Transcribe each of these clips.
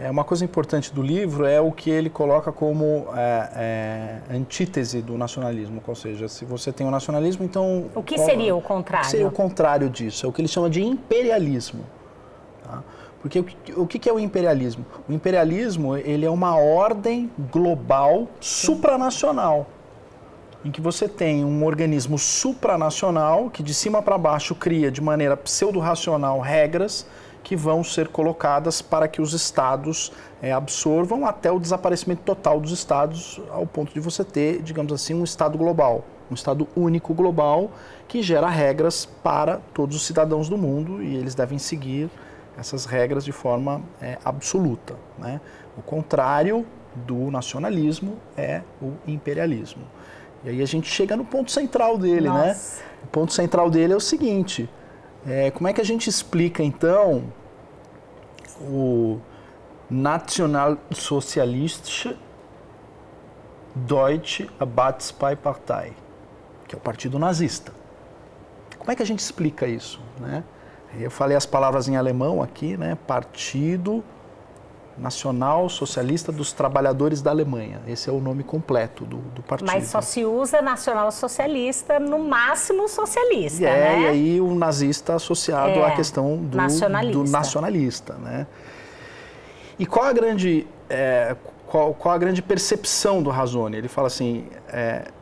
Uma coisa importante do livro é o que ele coloca como antítese do nacionalismo, ou seja, se você tem o nacionalismo, então... O que seria o contrário? O que seria o contrário disso? É o que ele chama de imperialismo. Tá? Porque o que é o imperialismo? O imperialismo, ele é uma ordem global supranacional, em que você tem um organismo supranacional que de cima para baixo cria de maneira pseudo-racional regras que vão ser colocadas para que os estados absorvam até o desaparecimento total dos estados, ao ponto de você ter, digamos assim, um estado global, um estado único global que gera regras para todos os cidadãos do mundo e eles devem seguir essas regras de forma absoluta, né? O contrário do nacionalismo é o imperialismo. E aí a gente chega no ponto central dele, né? O ponto central dele é o seguinte: como é que a gente explica, então, o Nationalsozialistische Deutsche Arbeitspartei, que é o partido nazista? Como é que a gente explica isso, né? Eu falei as palavras em alemão aqui, né? Partido Nacional Socialista dos Trabalhadores da Alemanha. Esse é o nome completo do partido. Mas só se usa nacional socialista, no máximo socialista, né? E aí o nazista associado à questão do nacionalista, né? E qual a grande percepção do Razone? Ele fala assim,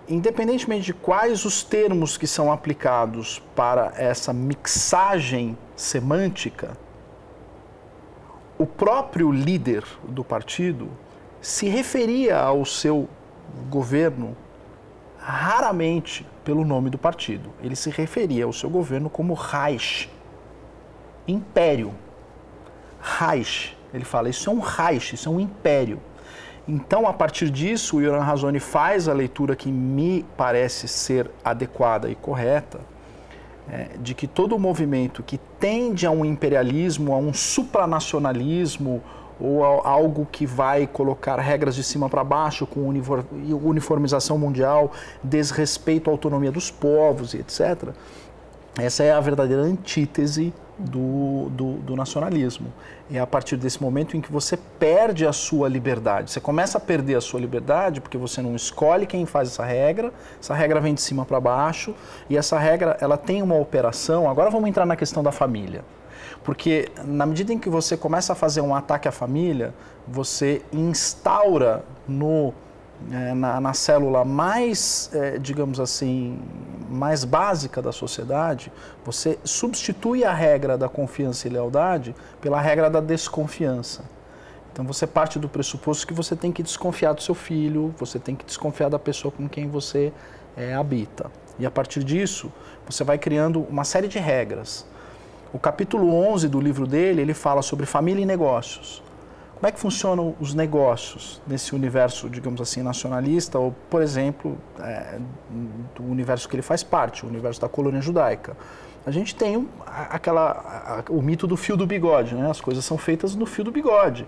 independentemente de quais os termos que são aplicados para essa mixagem semântica, o próprio líder do partido se referia ao seu governo raramente pelo nome do partido. Ele se referia ao seu governo como Reich, império. Reich, ele fala, isso é um Reich, isso é um império. Então, a partir disso, o Yoram Razone faz a leitura que me parece ser adequada e correta, de que todo movimento que tende a um imperialismo, a um supranacionalismo, ou a algo que vai colocar regras de cima para baixo, com uniformização mundial, desrespeito à autonomia dos povos, etc., essa é a verdadeira antítese do nacionalismo. É a partir desse momento em que você perde a sua liberdade. Você começa a perder a sua liberdade porque você não escolhe quem faz essa regra vem de cima para baixo, e essa regra ela tem uma operação. Agora vamos entrar na questão da família. Porque na medida em que você começa a fazer um ataque à família, você instaura na célula mais, digamos assim, mais básica da sociedade, você substitui a regra da confiança e lealdade pela regra da desconfiança. Então você parte do pressuposto que você tem que desconfiar do seu filho, você tem que desconfiar da pessoa com quem você habita. E a partir disso, você vai criando uma série de regras. O capítulo 11 do livro dele, ele fala sobre família e negócios. Como é que funcionam os negócios nesse universo, digamos assim, nacionalista, ou, por exemplo, do universo que ele faz parte, o universo da colônia judaica? A gente tem o mito do fio do bigode, né? As coisas são feitas no fio do bigode.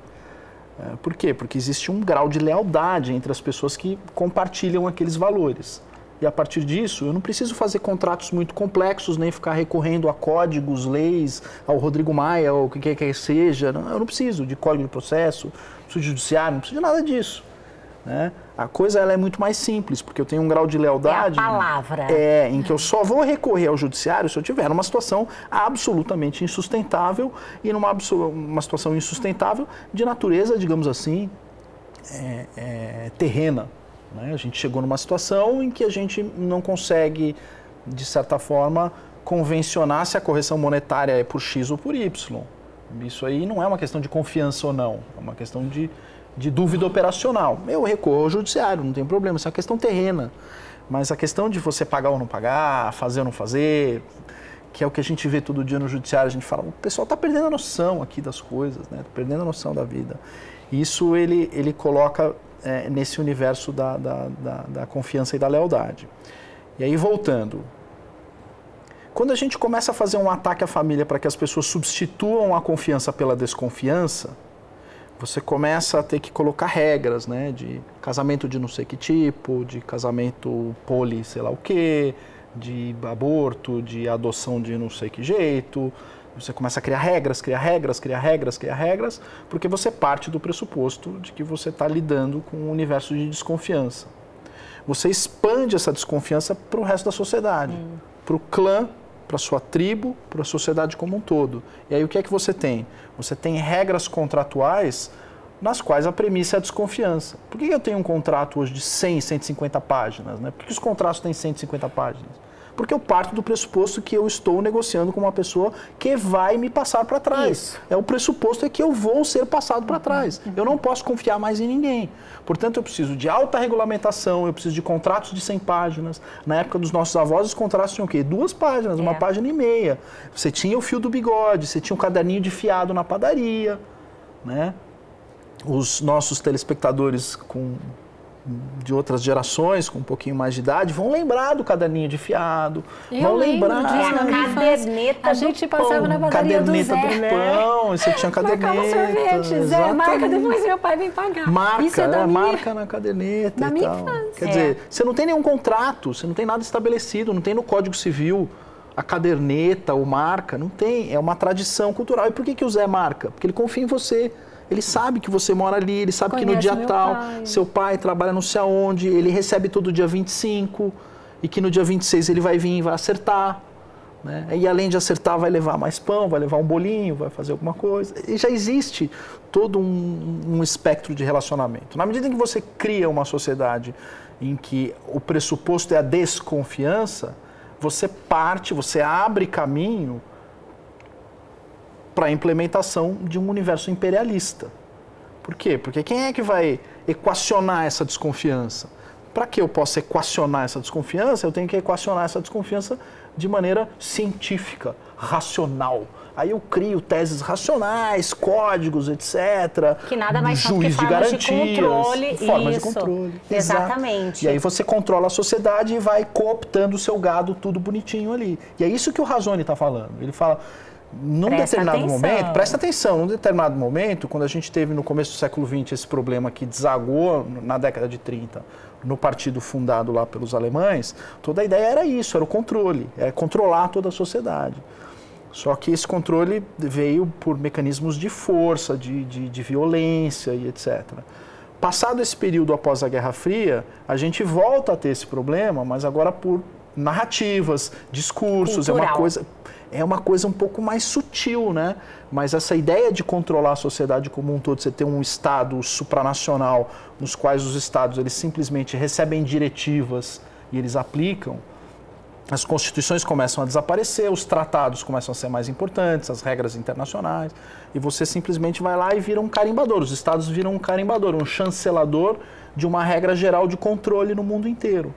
Por quê? Porque existe um grau de lealdade entre as pessoas que compartilham aqueles valores. E a partir disso, eu não preciso fazer contratos muito complexos, nem ficar recorrendo a códigos, leis, ao Rodrigo Maia, ou o que quer que seja. Eu não preciso de código de processo, não preciso de judiciário, não preciso de nada disso, né? A coisa ela é muito mais simples, porque eu tenho um grau de lealdade... É a palavra. Em que eu só vou recorrer ao judiciário se eu tiver numa situação absolutamente insustentável, e uma situação insustentável de natureza, digamos assim, terrena. A gente chegou numa situação em que a gente não consegue, de certa forma, convencionar se a correção monetária é por X ou por Y. Isso aí não é uma questão de confiança ou não, é uma questão de dúvida operacional. Eu recorro ao judiciário, não tem problema, isso é uma questão terrena. Mas a questão de você pagar ou não pagar, fazer ou não fazer, que é o que a gente vê todo dia no judiciário, a gente fala, o pessoal está perdendo a noção aqui das coisas, né? Tá perdendo a noção da vida. Isso ele coloca... nesse universo da confiança e da lealdade. E aí, voltando, quando a gente começa a fazer um ataque à família para que as pessoas substituam a confiança pela desconfiança, você começa a ter que colocar regras, né, de casamento de não sei que tipo, de casamento poli sei lá o quê, de aborto, de adoção de não sei que jeito, Você começa a criar regras, criar regras, criar regras, criar regras, porque você parte do pressuposto de que você está lidando com um universo de desconfiança. Você expande essa desconfiança para o resto da sociedade, para o clã, para a sua tribo, para a sociedade como um todo. E aí o que é que você tem? Você tem regras contratuais nas quais a premissa é a desconfiança. Por que eu tenho um contrato hoje de 100, 150 páginas? Né? Por que os contratos têm 150 páginas? Porque eu parto do pressuposto que eu estou negociando com uma pessoa que vai me passar para trás. Isso. É o pressuposto é que eu vou ser passado para trás. Eu não posso confiar mais em ninguém. Portanto, eu preciso de alta regulamentação, eu preciso de contratos de 100 páginas. Na época dos nossos avós, os contratos tinham o quê? 2 páginas, 1,5 página. Você tinha o fio do bigode, você tinha um caderninho de fiado na padaria, né? Os nossos telespectadores de outras gerações, com um pouquinho mais de idade, vão lembrar do caderninho de fiado, vão lembrar disso na minha caderneta. A gente passava na padaria caderneta do Zé, do pão, você tinha caderneta. Marcava sorvete, Zé, marca, depois meu pai vem pagar. Marca, isso é da minha... marca na caderneta da e minha tal. infância. Quer dizer, você não tem nenhum contrato, você não tem nada estabelecido, não tem no Código Civil a caderneta ou marca, não tem, é uma tradição cultural. E por que o Zé marca? Porque ele confia em você. Ele sabe que você mora ali, ele sabe que no dia tal, seu pai trabalha não sei aonde, ele recebe todo dia 25 e que no dia 26 ele vai vir e vai acertar. Né? E além de acertar, vai levar mais pão, vai levar um bolinho, vai fazer alguma coisa. E já existe todo um espectro de relacionamento. Na medida em que você cria uma sociedade em que o pressuposto é a desconfiança, você abre caminho para a implementação de um universo imperialista. Por quê? Porque quem é que vai equacionar essa desconfiança? Para que eu possa equacionar essa desconfiança, eu tenho que equacionar essa desconfiança de maneira científica, racional. Aí eu crio teses racionais, códigos, etc. Que nada mais são juiz que de formas garantias, de controle. formas Isso. de controle. Exatamente. E aí você controla a sociedade e vai cooptando o seu gado tudo bonitinho ali. E é isso que o Razoni está falando. Ele fala... Num determinado momento, presta atenção, num determinado momento, quando a gente teve no começo do século XX esse problema que desagou na década de 30, no partido fundado lá pelos alemães, toda a ideia era isso, era o controle, era controlar toda a sociedade. Só que esse controle veio por mecanismos de força, de violência e etc. Passado esse período após a Guerra Fria, a gente volta a ter esse problema, mas agora por narrativas, discursos, é uma coisa um pouco mais sutil, né? Mas essa ideia de controlar a sociedade como um todo, você ter um Estado supranacional, nos quais os Estados eles simplesmente recebem diretivas e eles aplicam, as constituições começam a desaparecer, os tratados começam a ser mais importantes, as regras internacionais, e você simplesmente vai lá e vira um carimbador. Os Estados viram um carimbador, um chancelador de uma regra geral de controle no mundo inteiro.